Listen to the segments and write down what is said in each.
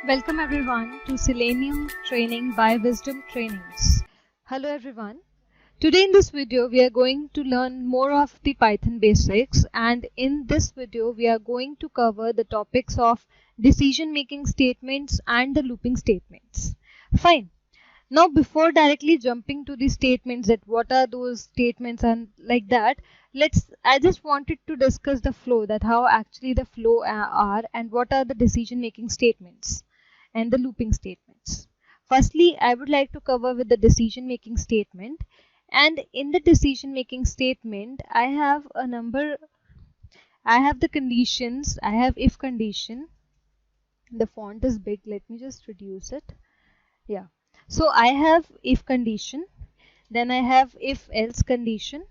Welcome everyone to Selenium Training by Wisdom Trainings. Hello everyone. Today in this video we are going to learn more of the Python basics, and in this video we are going to cover the topics of decision making statements and the looping statements. Fine. Now before directly jumping to the statements, that what are those statements and like that, I just wanted to discuss the flow, that how actually the flow are and what are the decision making statements and the looping statements. Firstly, I would like to cover with the decision making statement, and in the decision making statement I have the conditions. I have if condition. The font is big, let me just reduce it. Yeah. So I have if condition, then I have if else condition,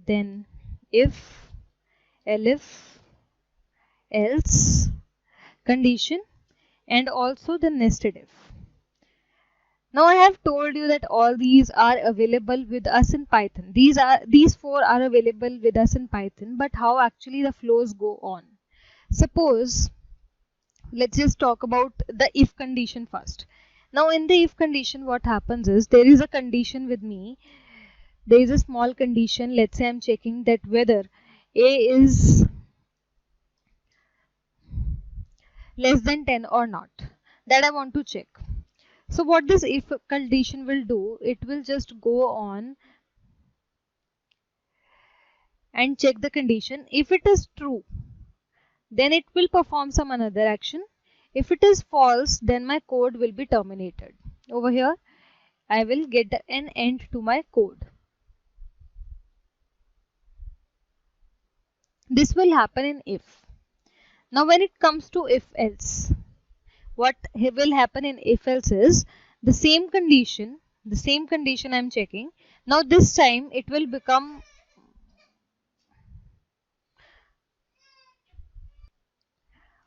then if elif else condition, and also the nested if. Now I have told you that all these are available with us in Python. These four are available with us in Python, but how actually the flows go on. Suppose, let's just talk about the if condition first. Now in the if condition, what happens is there is a condition with me. There is a small condition. Let's say I'm checking that whether a is less than 10 or not. That I want to check. So what this if condition will do, it will just go on and check the condition. If it is true, then it will perform some another action. If it is false, then my code will be terminated. Over here, I will get an end to my code. This will happen in if. Now when it comes to if else, what will happen in if else is the same condition I'm checking. Now this time it will become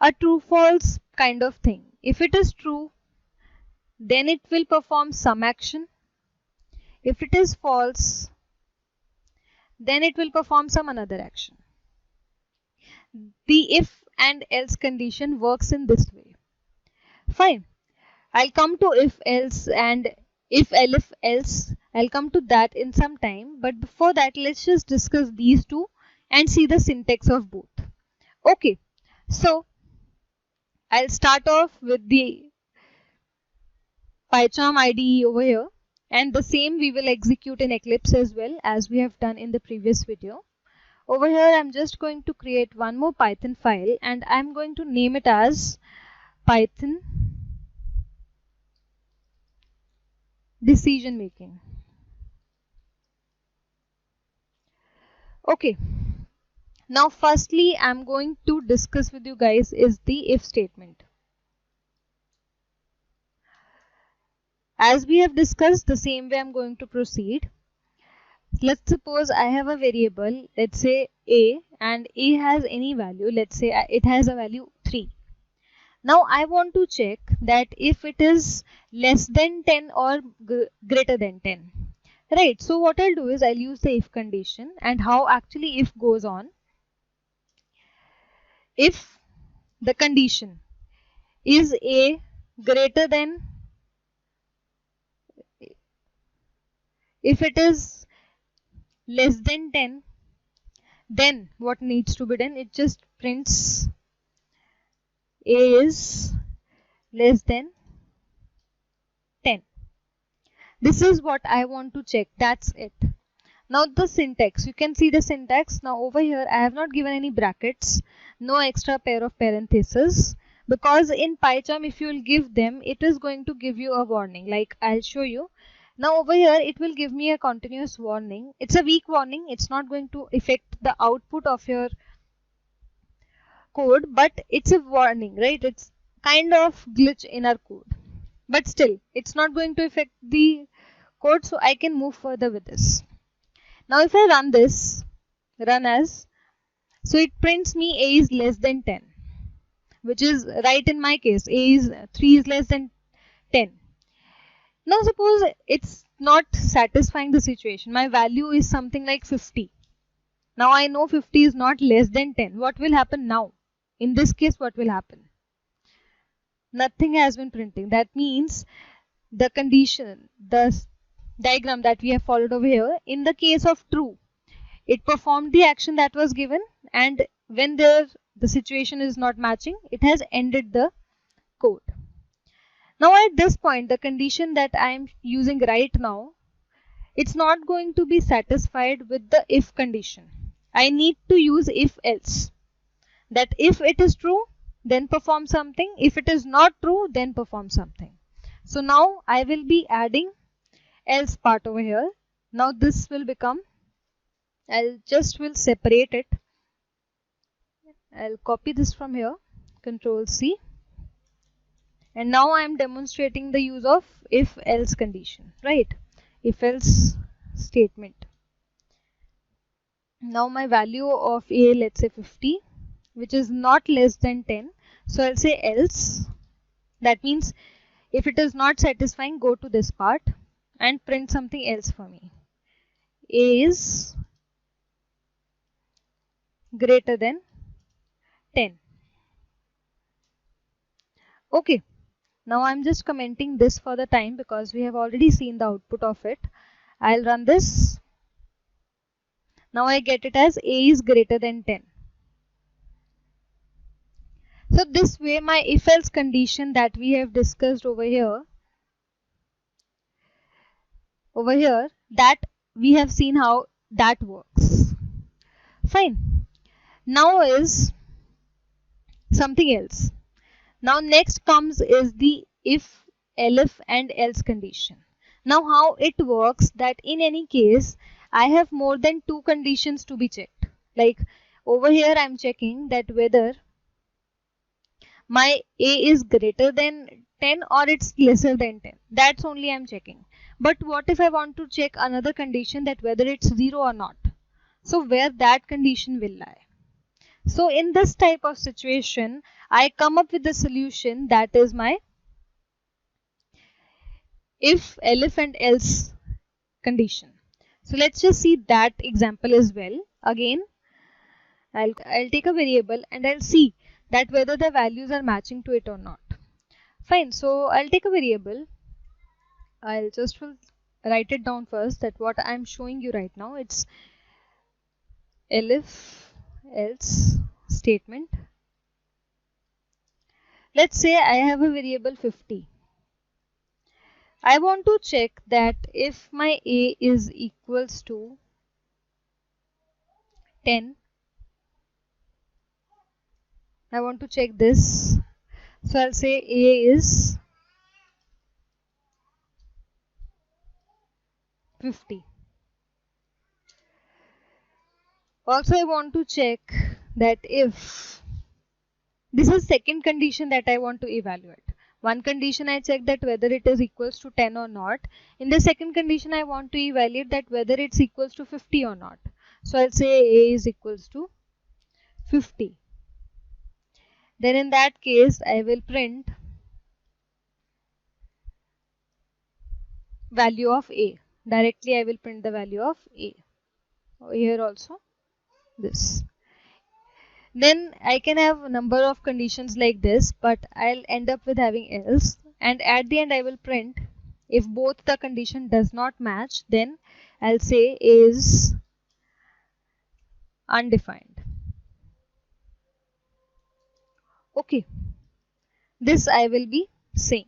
a true false kind of thing. If it is true, then it will perform some action. If it is false, then it will perform some another action. The if and else condition works in this way. Fine. I'll come to if else and if elif else. I'll come to that in some time. But before that, let's just discuss these two and see the syntax of both. Okay. So I'll start off with the PyCharm IDE over here, and the same we will execute in Eclipse as well, as we have done in the previous video. Over here I'm just going to create one more Python file, and I'm going to name it as Python decision making. Okay. Now firstly I'm going to discuss with you guys is the if statement. As we have discussed, the same way I'm going to proceed. Let's suppose I have a variable, let's say a, and a has any value. Let's say it has a value 3. Now I want to check that if it is less than 10 or greater than 10. Right, so what I'll do is I'll use the if condition, and how actually if goes on. If the condition is a greater than, if it is less than 10, then what needs to be done? It just prints a is less than 10. This is what I want to check. That's it. Now the syntax, you can see the syntax. Now over here I have not given any brackets, no extra pair of parentheses, because in PyCharm if you will give them, it is going to give you a warning. Like I'll show you. Now over here it will give me a continuous warning. It's a weak warning. It's not going to affect the output of your code, but it's a warning, right? It's kind of glitch in our code, but still it's not going to affect the code, so I can move further with this. Now if I run this, run as, so it prints me a is less than 10, which is right in my case. 3 is less than 10. Now suppose it's not satisfying the situation. My value is something like 50. Now I know 50 is not less than 10. What will happen now? In this case, what will happen? Nothing has been printing. That means the condition, the diagram that we have followed over here, in the case of true, it performed the action that was given, and when the situation is not matching, it has ended the code. Now at this point, the condition that I am using right now, it's not going to be satisfied with the if condition. I need to use if else. That if it is true, then perform something. If it is not true, then perform something. So now I will be adding else part over here. Now this will become, I'll just will separate it. I'll copy this from here, Control C. And now I am demonstrating the use of if else condition, right? If else statement. Now my value of A, let's say 50, which is not less than 10. So I'll say else. That means if it is not satisfying, go to this part and print something else for me. A is greater than 10. Okay. Now I'm just commenting this for the time because we have already seen the output of it. I'll run this. Now I get it as A is greater than 10. So this way my if else condition that we have discussed over here, that we have seen how that works. Fine. Now is something else. Now next comes is the if, elif and else condition. Now how it works, that in any case I have more than two conditions to be checked. Like over here I am checking that whether my A is greater than 10 or it's lesser than 10. That's only I am checking. But what if I want to check another condition, that whether it's 0 or not? So where that condition will lie? So in this type of situation, I come up with the solution that is my if, elif and else condition. So let's just see that example as well. Again, I'll take a variable and I'll see that whether the values are matching to it or not. Fine, so I'll take a variable. I'll just write it down first, that what I'm showing you right now, it's elif else statement. Let's say I have a variable 50. I want to check that if my A is equals to 10, I want to check this. So I'll say A is 50. Also I want to check that if, this is second condition that I want to evaluate. One condition I check that whether it is equals to 10 or not. In the second condition I want to evaluate that whether it's equals to 50 or not. So I'll say A is equals to 50. Then in that case I will print value of A. Directly I will print the value of A. Here also this. Then I can have a number of conditions like this, but I'll end up with having else, and at the end I will print if both the condition does not match, then I'll say is undefined. Okay, this I will be saying.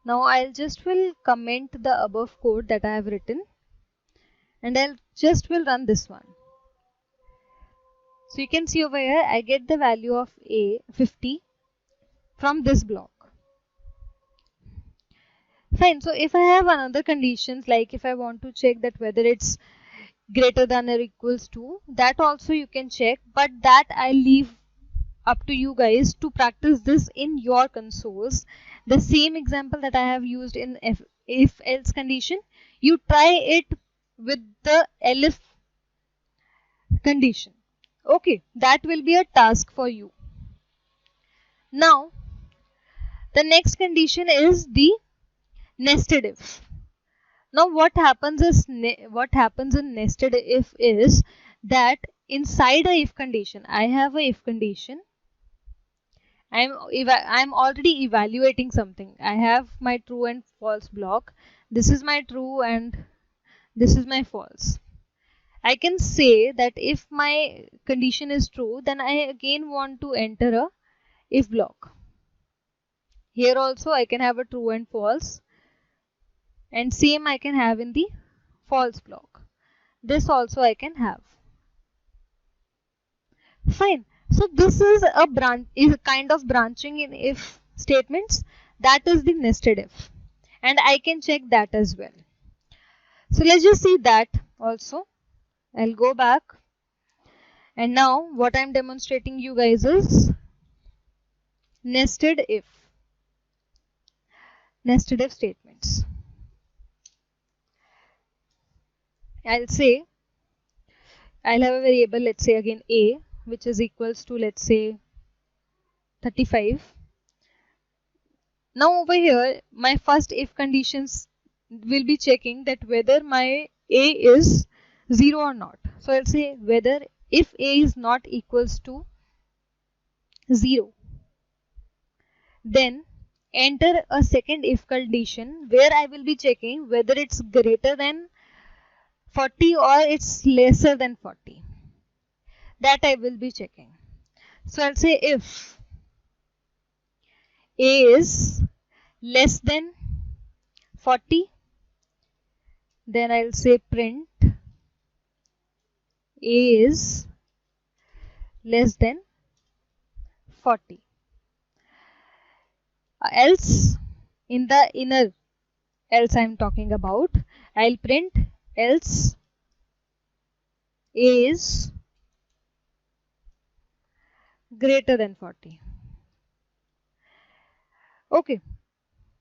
Now I'll just will comment the above code that I have written, and I'll just will run this one. So you can see over here I get the value of A 50 from this block. Fine. So if I have another conditions, like if I want to check that whether it's greater than or equals to, that also you can check, but that I leave up to you guys to practice this in your consoles. The same example that I have used in if else condition, you try it with the elif condition. Okay, that will be a task for you. Now the next condition is the nested if. Now what happens in nested if is that inside a if condition, I have a if condition. I'm already evaluating something. I have my true and false block. This is my true and this is my false. I can say that if my condition is true, then I again want to enter a if block. Here also I can have a true and false, and same I can have in the false block. This also I can have. Fine. So this is a kind of branching in if statements. That is the nested if, and I can check that as well. So let's just see that also. I'll go back, and now what I'm demonstrating you guys is nested if statements. I'll say I'll have a variable, let's say again a, which is equals to, let's say, 35. Now over here my first if conditions will be checking that whether my a is 0 or not. So I'll say whether if a is not equals to 0, then enter a second if condition where I will be checking whether it's greater than 40 or it's lesser than 40. That I will be checking. So I'll say if a is less than 40, then I'll say print a is less than 40. Else, in the inner else I'm talking about, I'll print else a is greater than 40. Okay,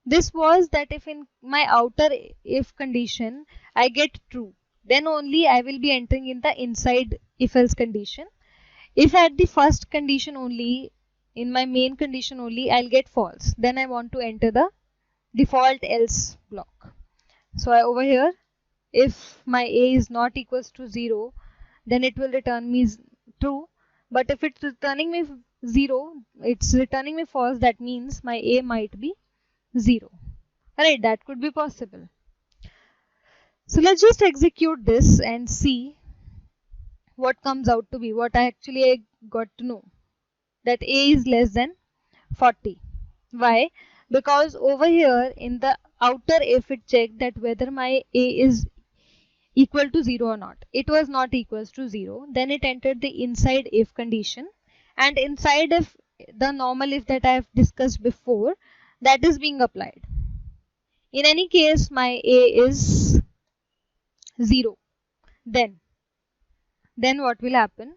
this was that if in my outer if condition I get true, then only I will be entering in the inside if else condition. If at the first condition only, in my main condition only, I'll get false, then I want to enter the default else block. So over here, if my a is not equals to 0, then it will return me true. But if it's returning me 0, it's returning me false, that means my a might be 0. Alright, that could be possible. So let's just execute this and see what comes out to be, what I got to know. That a is less than 40. Why? Because over here in the outer if it checked that whether my a is equal to 0 or not. It was not equals to 0. Then it entered the inside if condition, and inside if the normal if that I have discussed before, that is being applied. In any case my a is 0. Then what will happen?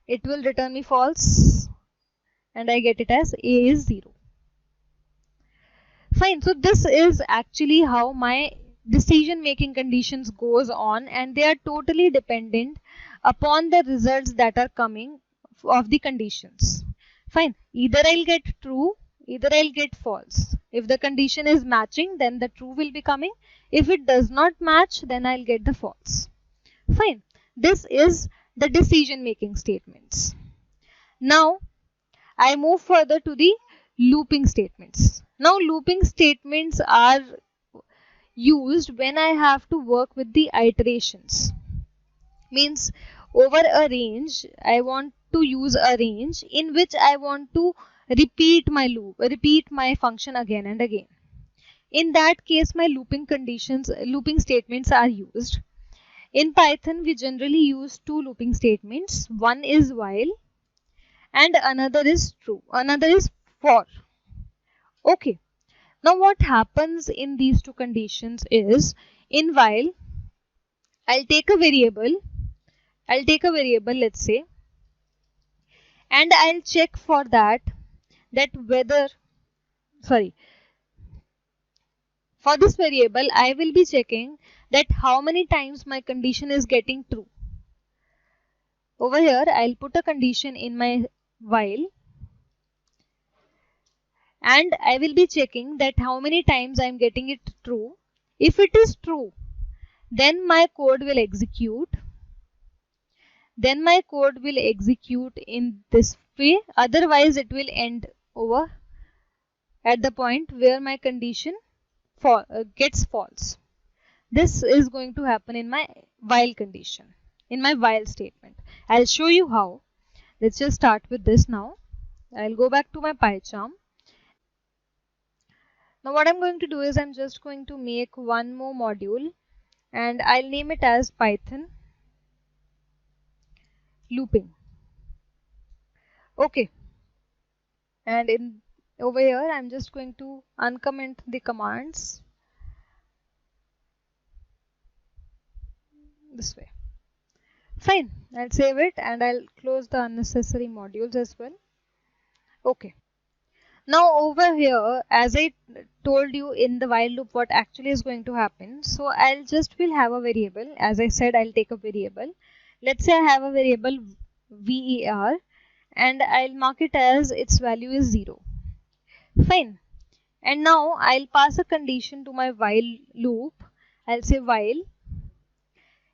It will return me false and I get it as a is 0. Fine. So this is actually how my decision making conditions goes on, and they are totally dependent upon the results that are coming of the conditions. Fine. Either I'll get true, either I'll get false. If the condition is matching, then the true will be coming. If it does not match, then I'll get the false. Fine. This is the decision making statements. Now I move further to the looping statements. Now looping statements are used when I have to work with the iterations. Means over a range, I want to use a range in which I want to repeat my loop, repeat my function again and again. In that case, my looping statements are used. In Python, we generally use two looping statements. One is while and another is true. Another is for. Okay. Now what happens in these two conditions is, in while, I'll take a variable, let's say, and I'll check for that whether, for this variable, I will be checking that how many times my condition is getting true. Over here, I'll put a condition in my while, and I will be checking that how many times I am getting it true. If it is true, then my code will execute. then my code will execute in this way. Otherwise it will end over at the point where my condition gets false. This is going to happen in my while condition, in my while statement. I'll show you how. Let's just start with this now. I'll go back to my PyCharm. Now what I'm going to do is I'm just going to make one more module and I'll name it as Python looping. Okay. And over here I'm just going to uncomment the commands this way. Fine, I'll save it and I'll close the unnecessary modules as well. Okay. Now over here, as I told you in the while loop what actually is going to happen. So I'll just will have a variable. As I said, I'll take a variable. Let's say I have a variable var and I'll mark it as its value is 0. Fine. And now I'll pass a condition to my while loop. I'll say while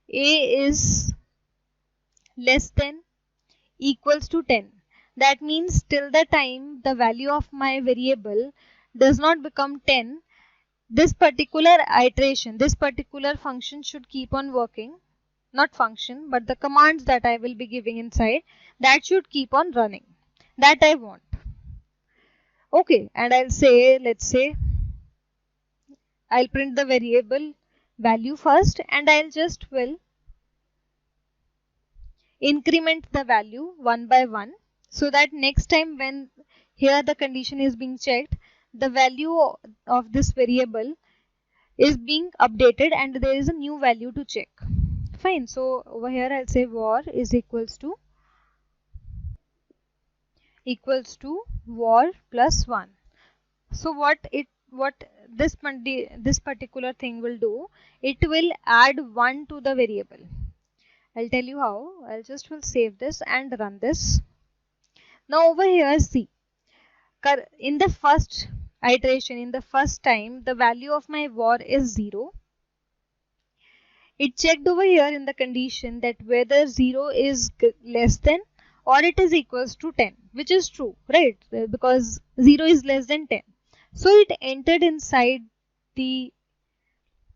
a is less than equals to 10. That means till the time the value of my variable does not become 10, this particular iteration, this particular function should keep on working. Not function, but the commands that I will be giving inside, that should keep on running. That I want. Okay, and I'll say, let's say, I'll print the variable value first and I'll just will increment the value one by one, so that next time when here the condition is being checked, the value of this variable is being updated and there is a new value to check. Fine. So over here I'll say var is equals to var plus 1. So what this particular thing will do, it will add 1 to the variable. I'll tell you how. I'll just will save this and run this. Now over here, see, in the first iteration, in the first time, the value of my var is 0. It checked over here in the condition that whether 0 is less than or it is equals to 10, which is true, right? Because 0 is less than 10. So it entered inside the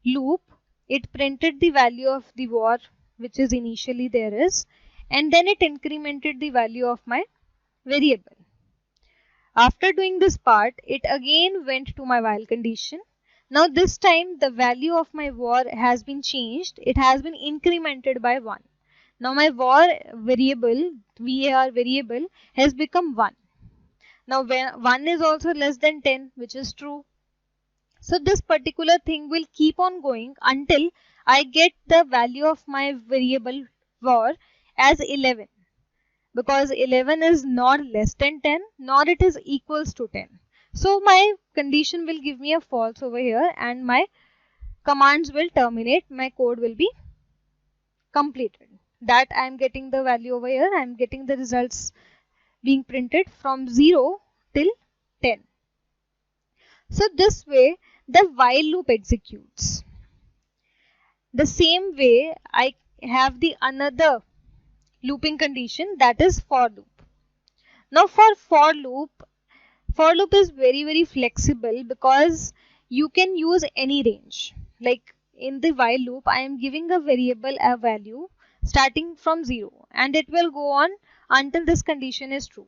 loop. It printed the value of the var which is initially there is, and then it incremented the value of my variable. After doing this part, it again went to my while condition. Now this time the value of my var has been changed. It has been incremented by 1. Now my var variable has become 1. Now 1 is also less than 10, which is true. So this particular thing will keep on going until I get the value of my variable var as 11. Because 11 is not less than 10 nor it is equals to 10. So my condition will give me a false over here and my commands will terminate. My code will be completed. That I am getting the value over here. I am getting the results being printed from 0 till 10. So this way the while loop executes. The same way I have the another looping condition, that is for loop. Now for loop is very flexible because you can use any range. Like in the while loop, I am giving a variable a value starting from 0 and it will go on until this condition is true.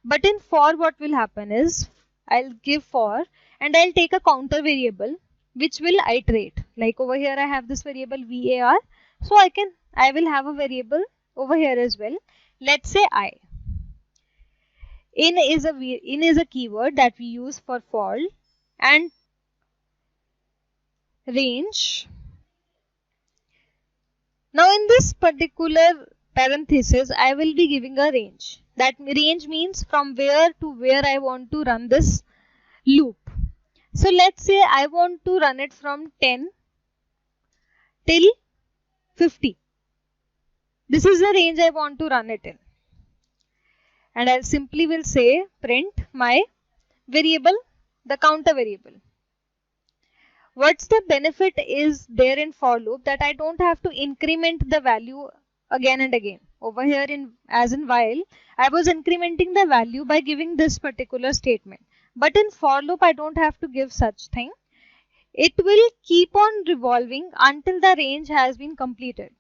But in for, what will happen is I'll give for and I'll take a counter variable which will iterate. Like over here I have this variable var, so I will have a variable over here as well. Let's say I. In is a keyword that we use for and range. Now in this particular parenthesis, I will be giving a range. That range means from where to where I want to run this loop. So let's say I want to run it from 10 till 50. This is the range I want to run it in. And I'll simply will say print my variable, the counter variable. What's the benefit is there in for loop, that I don't have to increment the value again and again. over here as in while, I was incrementing the value by giving this particular statement. But in for loop, I don't have to give such thing. It will keep on revolving until the range has been completed.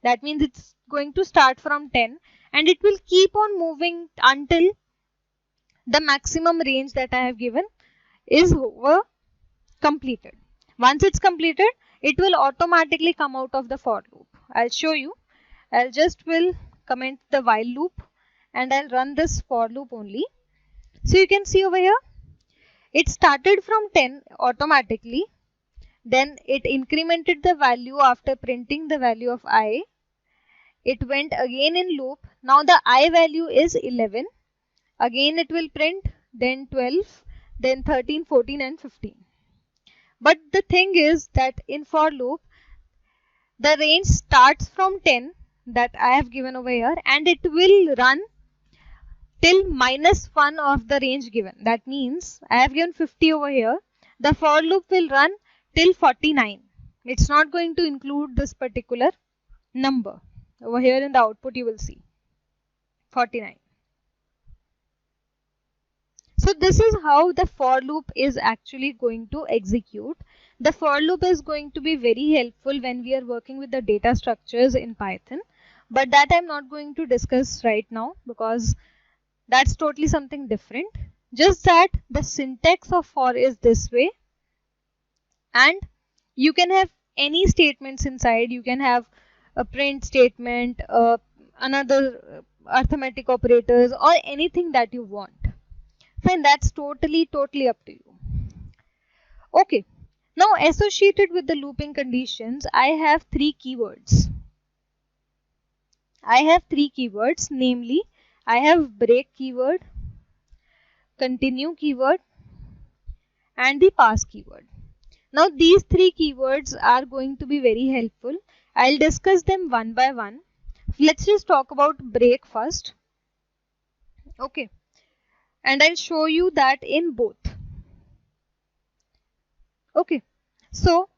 That means it's going to start from 10 and it will keep on moving until the maximum range that I have given is completed. Once it's completed, it will automatically come out of the for loop. I'll show you. I'll just will comment the while loop and I'll run this for loop only. So you can see over here, it started from 10 automatically. Then it incremented the value after printing the value of I. It went again in loop. Now the I value is 11. Again it will print, then 12, then 13, 14 and 15. But the thing is that in for loop, the range starts from 10 that I have given over here and it will run till -1 of the range given. That means I have given 50 over here. The for loop will run till 49. It's not going to include this particular number. Over here in the output you will see 49. So this is how the for loop is actually going to execute. The for loop is going to be very helpful when we are working with the data structures in Python. But that I'm not going to discuss right now because that's totally something different. Just that the syntax of for is this way. And you can have any statements inside. You can have a print statement, another arithmetic operators or anything that you want. Fine, that's totally up to you. Okay, now associated with the looping conditions, I have three keywords. Namely, I have break keyword, continue keyword and the pass keyword. Now these three keywords are going to be very helpful. I'll discuss them one by one. Let's just talk about break first. Okay. And I'll show you that in both. Okay. So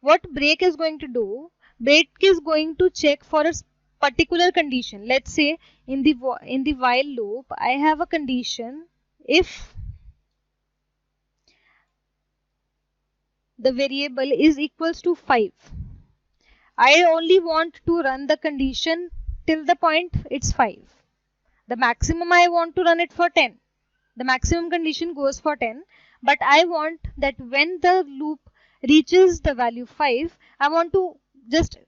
what break is going to do? Break is going to check for a particular condition. Let's say in the while loop, I have a condition if the variable is equals to 5. I only want to run the condition till the point it's 5. The maximum I want to run it for 10. The maximum condition goes for 10. But I want that when the loop reaches the value 5, I want to just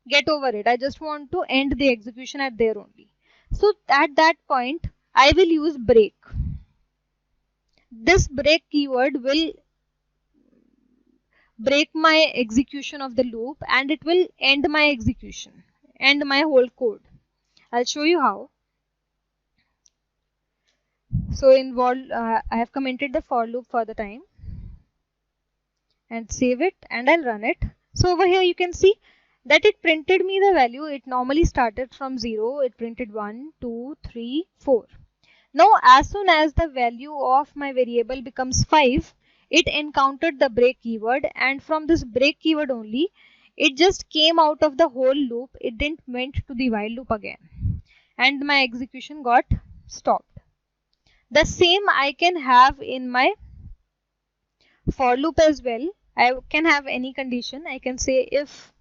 get over it. I just want to end the execution at there only. So at that point, I will use break. This break keyword will break my execution of the loop and it will end my execution, end my whole code. I'll show you how. So I have commented the for loop for the time and save it and I'll run it. So over here you can see that it printed me the value. It normally started from 0. It printed 1, 2, 3, 4. Now as soon as the value of my variable becomes 5, it encountered the break keyword and from this break keyword only, it just came out of the whole loop. It didn't went to the while loop again and my execution got stopped. The same I can have in my for loop as well. I can have any condition. I can say if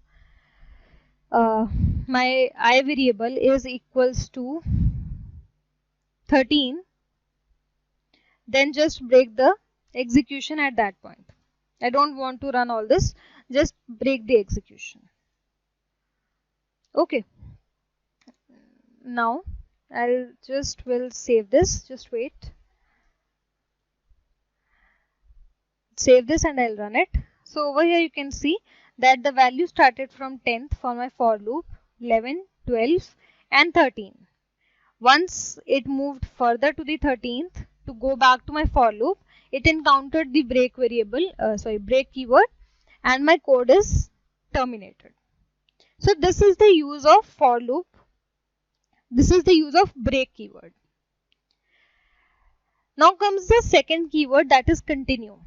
my I variable is equals to 13, then just break the execution at that point. I don't want to run all this, just break the execution. Okay. Now I'll just will save this. Just wait. Save this and I'll run it. So over here you can see that the value started from 10th for my for loop, 11, 12 and 13. Once it moved further to the 13th to go back to my for loop, it encountered the break break keyword and my code is terminated. So this is the use of for loop. This is the use of break keyword. Now comes the second keyword, that is continue.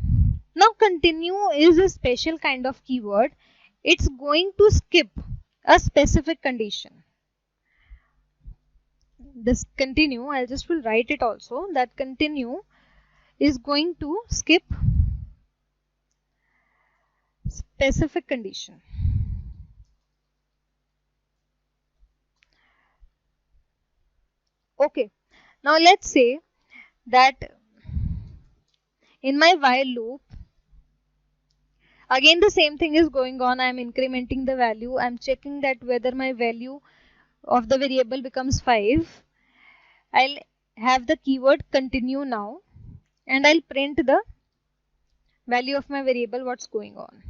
Now continue is a special kind of keyword. It's going to skip a specific condition. This continue, I just will write it also, that continue is going to skip specific condition. Okay, now let's say that in my while loop, again the same thing is going on. I am incrementing the value. I am checking that whether my value of the variable becomes 5. I'll have the keyword continue now, and I'll print the value of my variable, what's going on.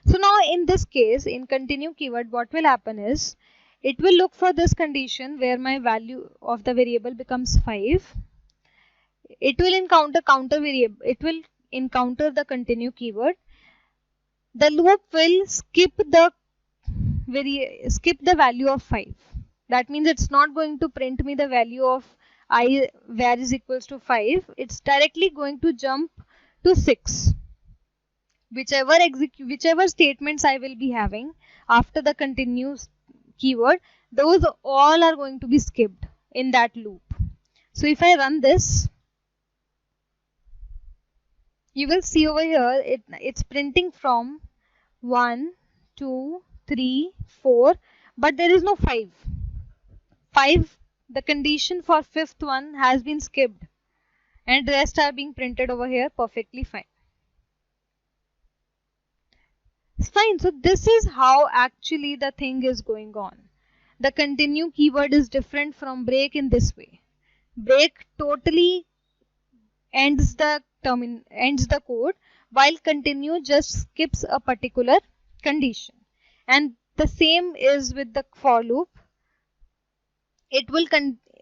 So now in this case, in continue keyword, what will happen is it will look for this condition where my value of the variable becomes 5. It will encounter counter variable. It will encounter the continue keyword. The loop will skip the value of 5. That means it's not going to print me the value of I var is equals to 5. It's directly going to jump to 6. Whichever statements I will be having after the continues keyword, those all are going to be skipped in that loop. So if I run this, you will see over here it's printing from 1, 2, 3, 4, but there is no 5. 5, the condition for fifth one has been skipped, and the rest are being printed over here perfectly fine. Fine, so this is how actually the thing is going on. The continue keyword is different from break in this way. Break totally ends the code, while continue just skips a particular condition. And the same is with the for loop. It will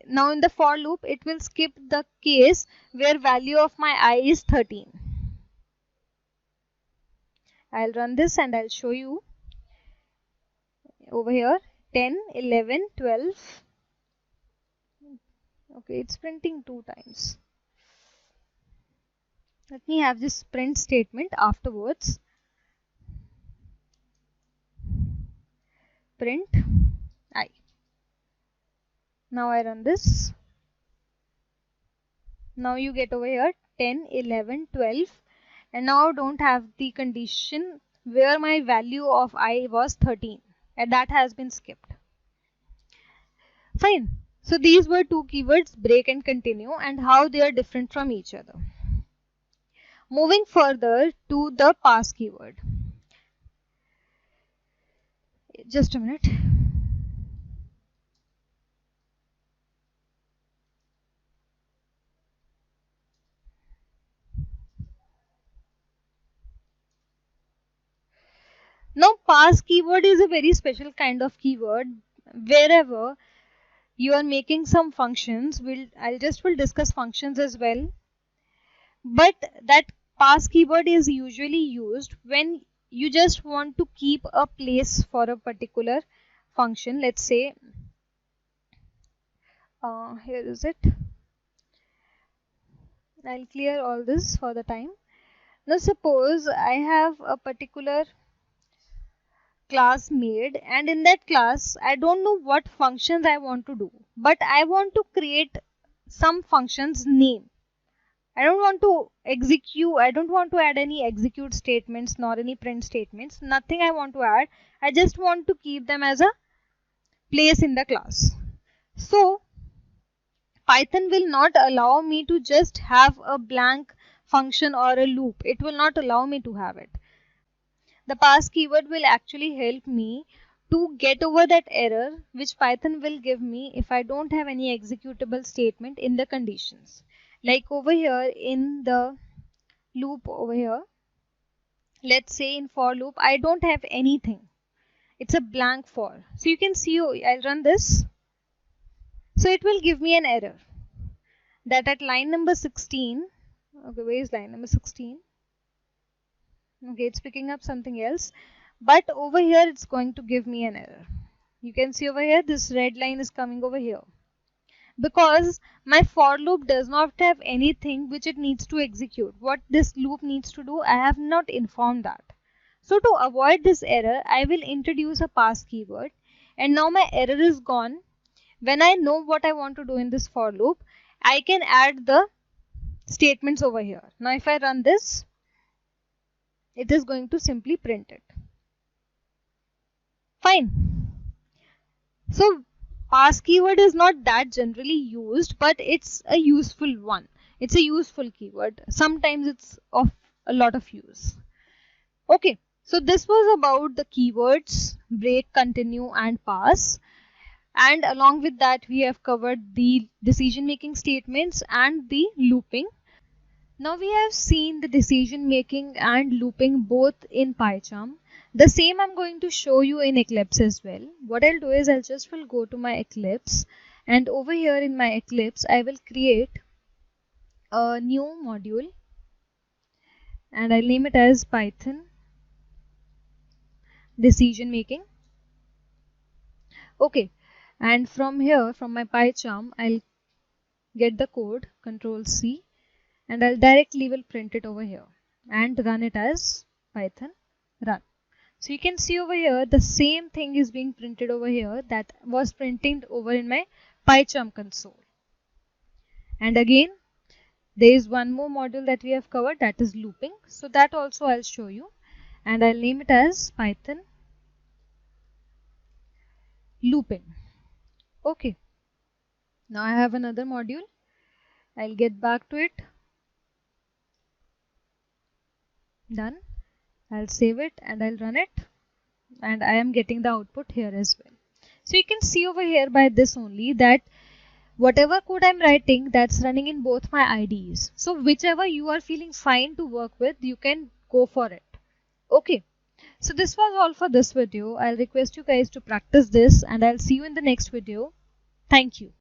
now in the for loop it will skip the case where value of my I is 13. I'll run this and I'll show you over here 10, 11, 12. Okay, it's printing 2 times. Let me have this print statement afterwards. Print I. Now I run this. Now you get over here 10, 11, 12, and now don't have the condition where my value of I was 13, and that has been skipped. Fine. So these were two keywords, break and continue, and how they are different from each other. Moving further to the pass keyword. Just a minute. Now pass keyword is a very special kind of keyword. Wherever you are making some functions, I'll discuss functions as well. But that pass keyword is usually used when you just want to keep a place for a particular function. Let's say here is it. I'll clear all this for the time. Now suppose I have a particular class made, and in that class I don't know what functions I want to do, but I want to create some functions name. I don't want to add any execute statements nor any print statements, nothing I want to add. I just want to keep them as a place in the class. So Python will not allow me to just have a blank function or a loop. It will not allow me to have it. The pass keyword will actually help me to get over that error which Python will give me if I don't have any executable statement in the conditions. Like over here in the loop over here, let's say in for loop, I don't have anything. It's a blank for. So you can see, I'll run this. So it will give me an error that at line number 16, okay, where is line number 16? Okay, it's picking up something else, but over here it's going to give me an error. You can see over here this red line is coming over here because my for loop does not have anything which it needs to execute. What this loop needs to do, I have not informed that. So to avoid this error, I will introduce a pass keyword. and now my error is gone. When I know what I want to do in this for loop, I can add the statements over here. Now if I run this, it is going to simply print it. Fine. So pass keyword is not that generally used, but it's a useful one. It's a useful keyword. Sometimes it's of a lot of use. Okay, so this was about the keywords break, continue and pass. And along with that, we have covered the decision making statements and the looping. Now we have seen the decision making and looping both in PyCharm. The same I'm going to show you in Eclipse as well. What I'll do is I'll just will go to my Eclipse, and over here in my Eclipse I will create a new module and I'll name it as Python decision making. Okay, and from here, from my PyCharm, I'll get the code, Control C, and I'll directly will print it over here and run it as Python run. So you can see over here the same thing is being printed over here that was printed over in my PyCharm console. And again, there is one more module that we have covered, that is looping. So that also I'll show you, and I'll name it as Python looping. Okay, now I have another module. I'll get back to it. Done. I'll save it and I'll run it, and I am getting the output here as well. So you can see over here by this only that whatever code I'm writing, that's running in both my IDEs. So whichever you are feeling fine to work with, you can go for it. Okay, so this was all for this video. I'll request you guys to practice this, and I'll see you in the next video. Thank you.